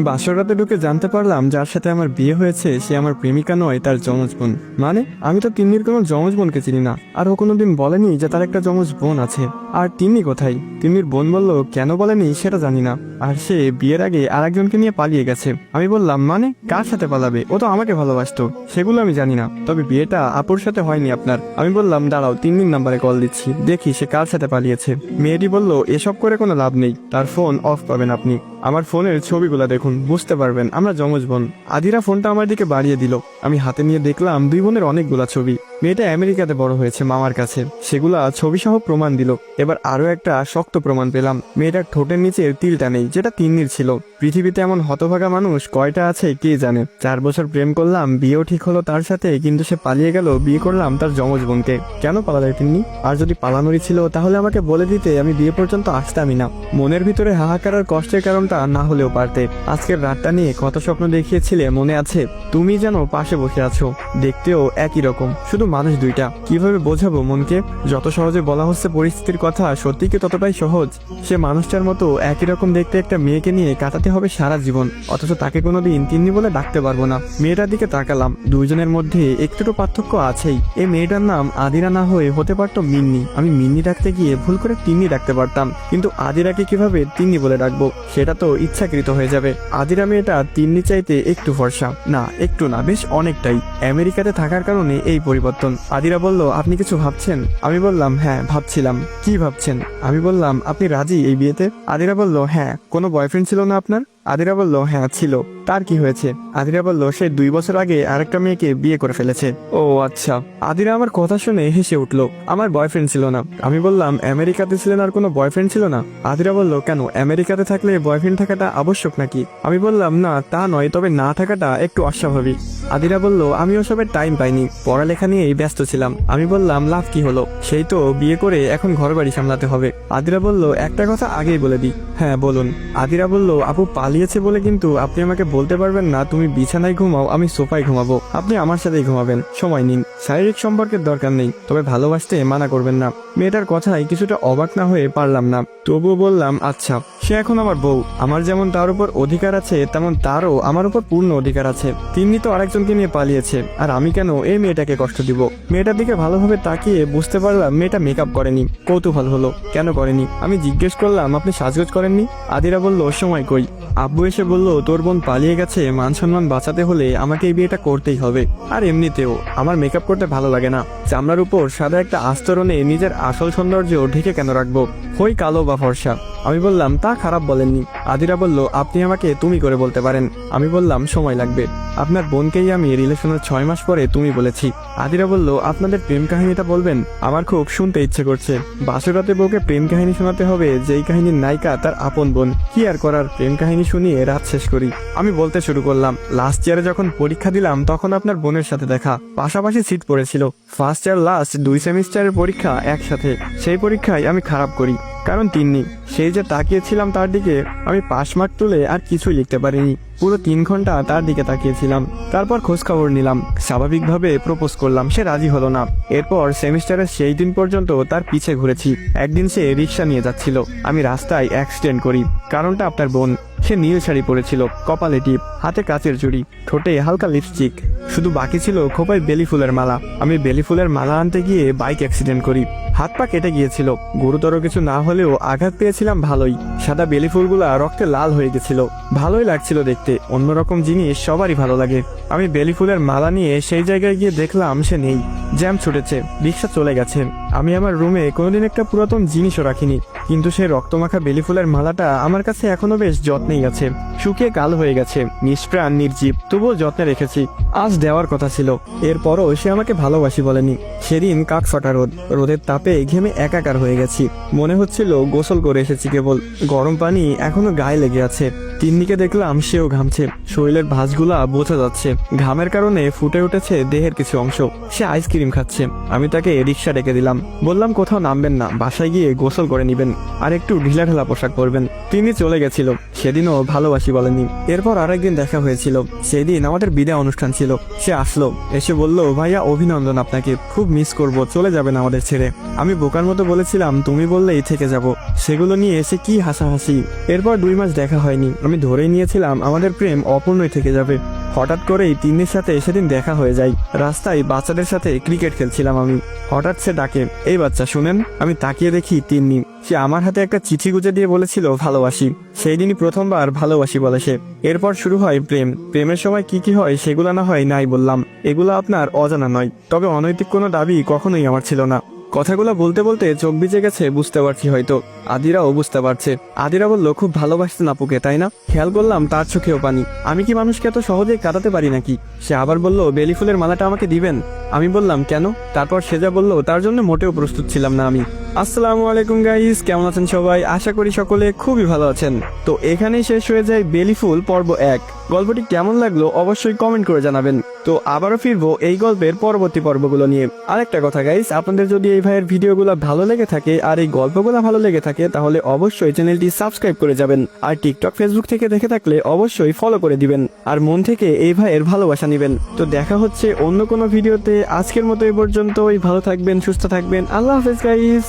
বাসর রাতে ঢুকে জানতে পারলাম যার সাথে আমার বিয়ে হয়েছে সে আমার প্রেমিকা নয়, তার যমজ বোন। মানে আমি তো তিন্নির কোনো যমজ বোনকে চিনি না, আর ও কোনোদিন বলেনি যে তার একটা যমজ বোন আছে। আর তিন্নি কোথায়? তিন্নির বোন বলল কেন বলেনি সেটা জানি না, আর সে বিয়ের আগে আরেকজনকে নিয়ে পালিয়ে গেছে। আমি বললাম মানে কার সাথে পালাবে? ও তো আমাকে ভালোবাসতো। সেগুলো আমি জানি না, তবে বিয়েটা আপুর সাথে হয়নি আপনার। আমি বললাম দাঁড়াও, তিন্নির নাম্বারে কল দিচ্ছি, দেখি সে কার সাথে পালিয়েছে। মেয়েটি বলল এসব করে কোনো লাভ নেই, তার ফোন অফ পাবেন আপনি। আমার ফোনের ছবিগুলো দেখুন, বুঝতে পারবেন আমরা যমজ বোন। আদিরা ফোনটা আমার দিকে বাড়িয়ে দিল। আমি হাতে নিয়ে দেখলাম দুই বোনের অনেকগুলা ছবি। মেয়েটা আমেরিকাতে বড় হয়েছে মামার কাছে, সেগুলা ছবি সহ প্রমাণ দিল। এবার আরো একটা শক্ত প্রমাণ পেলাম, মেয়েটার ঠোঁটের নিচে তিলটা নেই, যেটা তিন্নির ছিল। পৃথিবীতে এমন হতভাগা মানুষ কয়টা আছে কে জানে। 4 বছর প্রেম করলাম, বিয়েও ঠিক হলো তার সাথে, কিন্তু সে পালিয়ে গেল। বিয়ে করলাম তার যমজ বোনকে। কেন পালালে তিন্নি? আর যদি পালানোরই ছিল তাহলে আমাকে বলে দিতে, আমি বিয়ে পর্যন্ত আসতামই না। মনের ভিতরে হাহাকার আর কষ্টের কারণটা না হলেও পারতে। আজকের রাতটা নিয়ে কত স্বপ্ন দেখিয়েছিলে মনে আছে? তুমি যেন পাশে বসে আছো, দেখতেও একই রকম, শুধু মানুষ দুইটা। কিভাবে বোঝাবো মনকে? যত সহজে বলা হচ্ছে পরিস্থিতির কথা, সত্যি কি ততটাই সহজ? সে মানুষটার মতো একই রকম দেখতে একটা মেয়েকে নিয়ে কাটাতে হবে সারা জীবন, অথচ তাকে কোনোদিন তিন্নি বলে ডাকতে পারবো না। মেয়েটার দিকে তাকালাম, দুইজনের মধ্যে একটু পার্থক্য আছেই। এই মেয়েটার নাম আদিরা না হয়ে হতে পারতো মিন্নি। আমি মিন্নি ডাকতে গিয়ে ভুল করে তিন্নি ডাকতে পারতাম, কিন্তু আদিরাকে কিভাবে তিন্নি বলে ডাকবো? সেটা তো ইচ্ছাকৃত হয়ে যাবে। আদিরা মেয়েটা তিন্নি চাইতে একটু ফর্সা, না একটু না, বেশ অনেকটাই। আমেরিকাতে থাকার কারণে এই পরিবর্তন। আদিরা বলল আপনি কিছু ভাবছেন? আমি বললাম হ্যাঁ ভাবছিলাম। কি ভাবছেন? আমি বললাম আপনি রাজি এই বিয়েতে? আদিরা বলল হ্যাঁ। কোনো বয়ফ্রেন্ড ছিল না আপনার? আদিরা বলল হ্যাঁ ছিল। তার কি হয়েছে? আদিরা বলল সে 2 বছর আগে আরেকটা মেয়েকে বিয়ে করে ফেলেছে। ও আচ্ছা। আদিরা আমার কথা শুনে হেসে উঠল। আমার বয়ফ্রেন্ড ছিল না। আমি বললাম আমেরিকাতে ছিলেন আর কোনো বয়ফ্রেন্ড ছিল না? আদিরা বলল কেন, আমেরিকাতে থাকলে বয়ফ্রেন্ড থাকাটা আবশ্যক নাকি? আমি বললাম না তা নয়, তবে না থাকাটা একটু অস্বাভাবিক। আদিরা বলল আমি ওসবের টাইম পাইনি, পড়ালেখা নিয়েই ব্যস্ত ছিলাম। আমি বললাম লাভ কি হলো, সেই তো বিয়ে করে এখন ঘরবাড়ি সামলাতে হবে। আদিরা বলল একটা কথা আগেই বলে দিই। হ্যাঁ বলুন। আদিরা বলল আপু পালিয়েছে বলে কিন্তু আপনি আমাকে বলতে পারবেন না তুমি বিছানায় ঘুমাও, আমি সোফায় ঘুমাবো। আপনি আমার সাথেই ঘুমাবেন, সময় নিন। শারীরিক সম্পর্কের দরকার নেই, তবে ভালোবাসতে মানা করবেন না। মেয়েটার কথায় কিছুটা অবাক না হয়ে পারলাম না, তবুও বললাম আচ্ছা। সে এখন আমার বউ, আমার যেমন তার উপর অধিকার আছে তেমন তারও আমার উপর পূর্ণ অধিকার আছে। তিনি তো আরেকজনকে নিয়ে পালিয়েছে, আর আমি কেন এই মেয়েটাকে কষ্ট দিব? মেয়েটার দিকে ভালোভাবে তাকিয়ে বুঝতে পারলাম মেয়েটা মেকআপ করেনি। কৌতূহল হলো কেন করেনি। আমি জিজ্ঞেস করলাম আপনি সাজগোজ করেননি? আদিরা বলল সময় কই। আব্বু এসে বলল তোর বোন পালিয়ে গেছে, মান সম্মান বাঁচাতে হলে আমাকে এই বিয়েটা করতেই হবে। আর এমনিতেও আমার মেকআপ করতে ভালো লাগে না। চামড়ার উপর সাদা একটা আস্তরণে নিজের আসল সৌন্দর্য ঢেকে কেন রাখবো, হই কালো বা ফর্সা? আমি বললাম তা খারাপ বলেননি। আদিরা বলল আপনি আমাকে তুমি করে বলতে পারেন। আমি বললাম সময় লাগবে, আপনার বোনকেই আমি রিলেশনের 6 মাস পরে তুমি বলেছি। আদিরা বলল আপনাদের প্রেম কাহিনীটা বলবেন, আমার খুব শুনতে ইচ্ছে করছে। বাসরাতে বউকে প্রেম কাহিনী শোনাতে হবে যেই কাহিনীর নায়িকা তার আপন বোন। কি আর করার, প্রেম কাহিনী শুনিয়ে রাত শেষ করি। আমি বলতে শুরু করলাম লাস্ট ইয়ারে যখন পরীক্ষা দিলাম তখন আপনার বোনের সাথে দেখা, পাশাপাশি সিট পড়েছিল। ফার্স্ট ইয়ার লাস্ট 2 সেমিস্টারের পরীক্ষা একসাথে। সেই পরীক্ষায় আমি খারাপ করি, কারণ তিন্নি। সেই যে তাকিয়েছিলাম তার দিকে, আমি পাস মার্ক তুলে আর কিছুই লিখতে পারিনি। পুরো 3 ঘন্টা তার দিকে তাকিয়েছিলাম। তারপর খোঁজ খবর নিলাম, স্বাভাবিকভাবে প্রপোজ করলাম, সে রাজি হলো না। এরপর সেমিস্টারের সেই দিন পর্যন্ত তার পিছে ঘুরেছি। একদিন সে রিক্সা নিয়ে যাচ্ছিল, আমি রাস্তায় অ্যাক্সিডেন্ট করি। কারণটা আপনার বোন। সে নীল শাড়ি পরেছিল, কপালে টিপ, হাতে কাচের চুড়ি, ঠোঁটে হালকা লিপস্টিক, শুধু বাকি ছিল খোপায় বেলি ফুলের মালা। আমি বেলি ফুলের মালা আনতে গিয়ে বাইক অ্যাক্সিডেন্ট করি। হাত পা কেটে গিয়েছিল, গুরুতর কিছু না হলেও আঘাত পেয়েছিলাম ভালোই। সাদা বেলি ফুলগুলা রক্তে লাল হয়ে গেছিল, ভালোই লাগছিল দেখতে। অন্যরকম জিনিস সবারই ভালো লাগে। আমি বেলি ফুলের মালা নিয়ে সেই জায়গায় গিয়ে দেখলাম সে নেই, জ্যাম ছুটেছে, রিক্সা চলে গেছে। আমি আমার রুমে কোনোদিন একটা পুরাতন জিনিসও রাখিনি, কিন্তু সেই রক্তমাখা বেলি ফুলের মালাটা আমার কাছে এখনো বেশ যত্নেই আছে। শুকিয়ে কাল হয়ে গেছে, নিষ্প্রাণ নির্জীব, তবুও যত্নে রেখেছি। আজ দেওয়ার কথা ছিল, এরপরও সে আমাকে ভালোবাসি বলেনি। সেদিন কাক ফাটা রোদ, রোদের তাপে ঘেমে একাকার হয়ে গেছি। মনে হচ্ছিল গোসল করে এসেছি কেবল, গরম পানি এখনো গায়ে লেগে আছে। তিন্নিকে দেখলাম সেও ঘামছে, শরীরের ভাঁজগুলা বোঝা যাচ্ছে। ঘামের কারণে ফুটে উঠেছে দেহের কিছু অংশ। সে আইসক্রিম খাচ্ছে। আমি তাকে রিক্সা ডেকে দিলাম, বললাম কোথাও নামবেন না, বাসায় গিয়ে গোসল করে নিবেন, আর একটু ঢিলা ঢালা পোশাক পরবেন। তিনি চলে গেছিল, সেদিনও ভালোবাসি বলেনি। এরপর আরেকদিন দেখা হয়েছিল, সেদিন আমাদের বিদায় অনুষ্ঠান ছিল। সে আসলো, এসে বলল ভাইয়া অভিনন্দন, আপনাকে খুব মিস করব, চলে যাবেন আমাদের ছেড়ে। আমি বোকার মতো বলেছিলাম তুমি বললেই থেকে যাব। সেগুলো নিয়ে এসে কি হাসাহাসি। এরপর 2 মাস দেখা হয়নি। আমি আমি ধরেই নিয়েছিলাম আমাদের প্রেম অপূর্ণই থেকে যাবে। হঠাৎ করেই তিন্নির সাথে সেদিন দেখা হয়ে যায়। রাস্তায় বাচ্চাদের সাথে ক্রিকেট খেলছিলাম আমি। হঠাৎ সে ডাকে, এই বাচ্চা শুনেন। আমি তাকিয়ে দেখি তিন্নি। সে আমার হাতে একটা চিঠি গুজে দিয়ে বলেছিল ভালোবাসি। সেই দিনই প্রথমবার ভালোবাসি বলে সে। এরপর শুরু হয় প্রেম। প্রেমের সময় কি কি হয় সেগুলো না হয় নাই বললাম, এগুলো আপনার অজানা নয়। তবে অনৈতিক কোনো দাবি কখনোই আমার ছিল না। কথাগুলো বলতে বলতে চোখ ভিজে গেছে, বুঝতে পারছি হয়তো। আদিরাও বুঝতে পারছে। আদিরা বলল, খুব ভালোবাসতেন আপুকে তাই না? খেয়াল করলাম তার চোখেও পানি। আমি কি মানুষকে এত সহজেই কাটাতে পারি নাকি? সে আবার বলল, বেলি ফুলের মালাটা আমাকে দিবেন? আমি বললাম কেন? তারপর সে যা বলল তার জন্য মোটেও প্রস্তুত ছিলাম না আমি। আসসালামু আলাইকুম গাইস, কেমন আছেন সবাই? আশা করি সকলে খুবই ভালো আছেন। তো এখানেই শেষ হয়ে যায় বেলি ফুল পর্ব 1। গল্পটি কেমন লাগলো অবশ্যই কমেন্ট করে জানাবেন। তো আবারও ফিরবো এই গল্পের পরবর্তী পর্বগুলো নিয়ে। আরেকটা কথা গাইস, আপনাদের যদি এই ভাইয়ের ভিডিওগুলো ভালো লেগে থাকে আর এই গল্পগুলো ভালো লেগে থাকে তাহলে অবশ্যই চ্যানেলটি সাবস্ক্রাইব করে যাবেন। আর টিকটক ফেসবুক থেকে দেখে থাকলে অবশ্যই ফলো করে দিবেন। আর মন থেকে এই ভাইয়ের ভালোবাসা নেবেন। তো দেখা হচ্ছে অন্য কোনো ভিডিওতে। আজকের মতো এই পর্যন্তই। ভালো থাকবেন, সুস্থ থাকবেন। আল্লাহ হাফেজ গাইস।